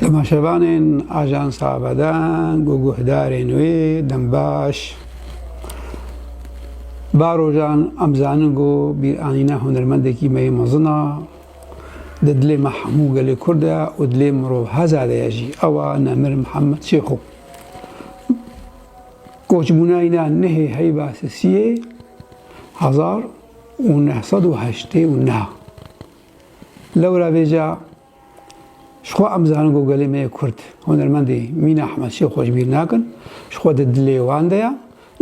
تەماشەبانên ئاژانسا بەدەنگ و گوهدارên wê دەمباش باڕۆژان ئەمزانن و بیرئانینە هونەرمەندێکی مەی مەزنە لە دلێ مە هەموو گەلێ کوردە و دلێ مرۆڤ هەزادەیەژی ئەوە نەمر محەممەد شێخۆ کۆچبووناینا نهێ هەی باسەسیێ 1980 لەو ڕاوێژە شخوا ئەمزانن و گەلێ مەیە کورد هونەرمەندی مینە ئەحمەد شێخۆش بیر ناکەن شخوا دلێ واندەیە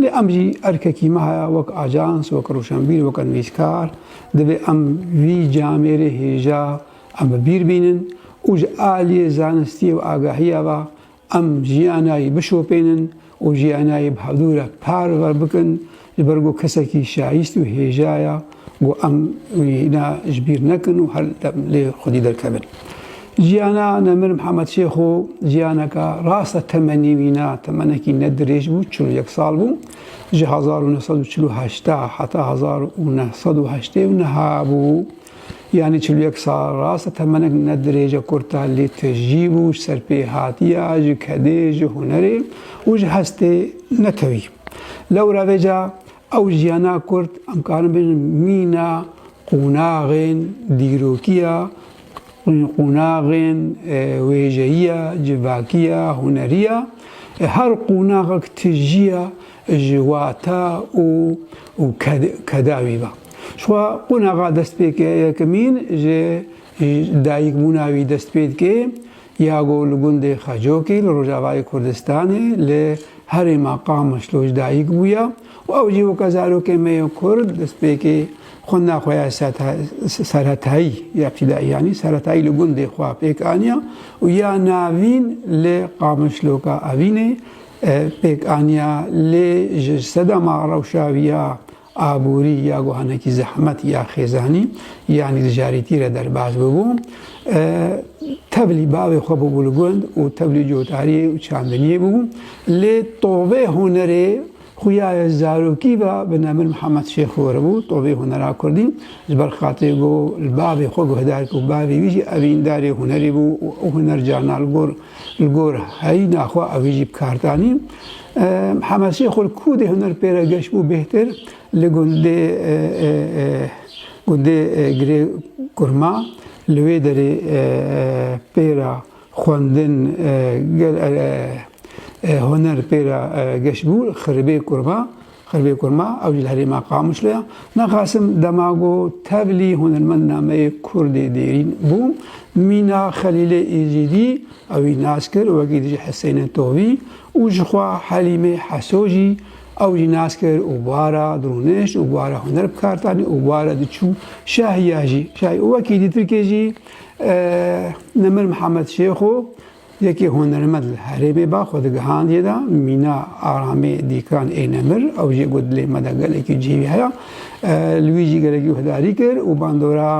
لێ ئەمژی ئەرکەکی مەهەیە وەک ئاژانس وەک ڕوشنبیر وەک نویسکار دەبێ ئەم وی جامێرە هێژە ئەم بیر بینن وژ ئالیە زانستی و ئاگاهیەوە ئەم ژیانایی بشۆپێنن و ژیانایی بەهەدورە پارڤەر بکەن لەبەرگۆ کەسێکی شایست و هێژایە بۆ ئەم وینا ژبیر نەکەن و هەر لێ خودی دەرکەبن. ژیانە نەمر محەممەد شێخۆ ژیانەکە ڕاستە تەمەنی وینا تەمەنێکی نەدرێژ بوو 41 ساڵ بوو ژ 1948 حتا 1970 بوو یعنی 41 ساڵ ڕاستە تەمەنێک نەدرێژە کورتا لێ تەژی بوو سەرپێ هاتیە ژ کەدێژ هونەرێ وژ هەستێ نەتەوی لەو ڕاوێژە ئەو ژیانە کورد ئەمکارن بێژن مینە قوناغێن دیرۆکیە قوناغێن وێژەیە جڤاکیە هونەریە هەر قوناغێک تژیە ژواتە و کەداوی بە شخوا قوناغا دەست پێکێ یەکەمین دایک بووناوی دەست پێکێ یاگۆ لە گوندێ خەجۆکی لە ڕۆژاوای کوردستانê لێ هەرێما قامەشلۆژ دایک بوویە و ئەوجی وەکە زارۆکێ مەیە کورد دەست پێکێ خۆ ناخۆیان سەرەتایی یا ابتدائیانی سەرەتایی لە گوندێ خوا پێکانیە و یا ناوین لێ قامەشلۆکە ئەوینێ پێکانیا لێ سەدەما ڕەوشاویە ئابووری یا گۆهانێکی زەحمەت یا خێزانی یانی دژاریتیرە دەرباز ببوو تەبلی باوێ خۆ بوو لە گوند و تەبلی جۆتاری و چاندنیە بوو لێ تۆڤێ هونەرێ خویایە زارۆکی بە بنەمر محەممەد شێخۆرە بوو تۆڤێ هونەرا کوردی ژبەر خاتێ گۆ باوێ خۆ گۆهدارکە و باوی ویژی ئەڤیندارێ هونەری بوو و هونەرجانا گۆر هەی ناخوا ئەویژی بکارتانی محەممەد شێخۆ کودێ هونەر پێرە گەشت بوو بێتر لە گوندێ گرێ کورما لەوێ دەرێ پێرە خوێندن هونەر پێرە گەشت بوو خربێ کورما ئەوجی لە هەرێما قاموشلەیە نەخاسم دەماگۆ تەبلی هونەرمەند نامەیە کوردێ دێرین بوو مینا خەلیلێ ئیزیدی ئەوی ناس کرد وەکی دیژی حسینە تۆوی و ژخوا حەلیمێ حەسۆژی ئەوجی ناس کرد و بوارە درۆنێش و بوارە هونەر بکارتانی و بوارە دچوو شاهیاژی شای وەکی دیترکێژی نەمر محەممەد شێخۆ یەکی هونەرمەند لە هەرێمێ با خۆ دەگەهاندێدا مینا ئارامێ دیکان ئێ نەمر ئەو ژێ گوت لێ مەدە گەلێکی جێوی هەیە لویژی گەلێکی هەداری کرد و باندۆرا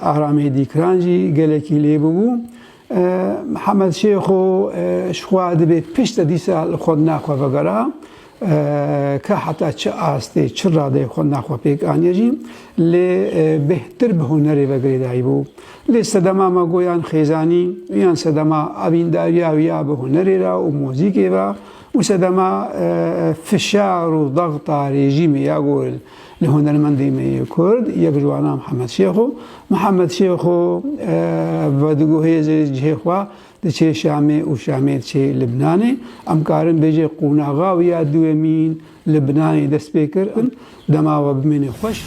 ئارامێ دیکرانجی گەلێکی لێ ببوو محەممەد شێخۆ شخوا دەبێت پشتە دیسا لە خۆت ناخوا بەگەرا کە حتا چه ئاستێ چ ڕادەی خۆ ناخوا پێکانێژی لێ بهتر بە هونەرێ بەگرێدایی بوو لێ سەدەما مەگۆیان خێزانی یان سەدەما ئەڤینداریاویە بە هونەرێرا و مۆزیکێرا و سەدەما فشار و دەغتا رێژیمی یا گۆل لە هونەرمەندی مەیە کورد یەک جوانە محەممەد شێخۆ بە دگوهێزێ جێخوا دەچێ شامێ و شامێت چێ لبنانێ ئەمکارن بێژێ قوناغاویە دوێمین لبنانی دەست پێ کردن دەماوە بمێنێ خۆش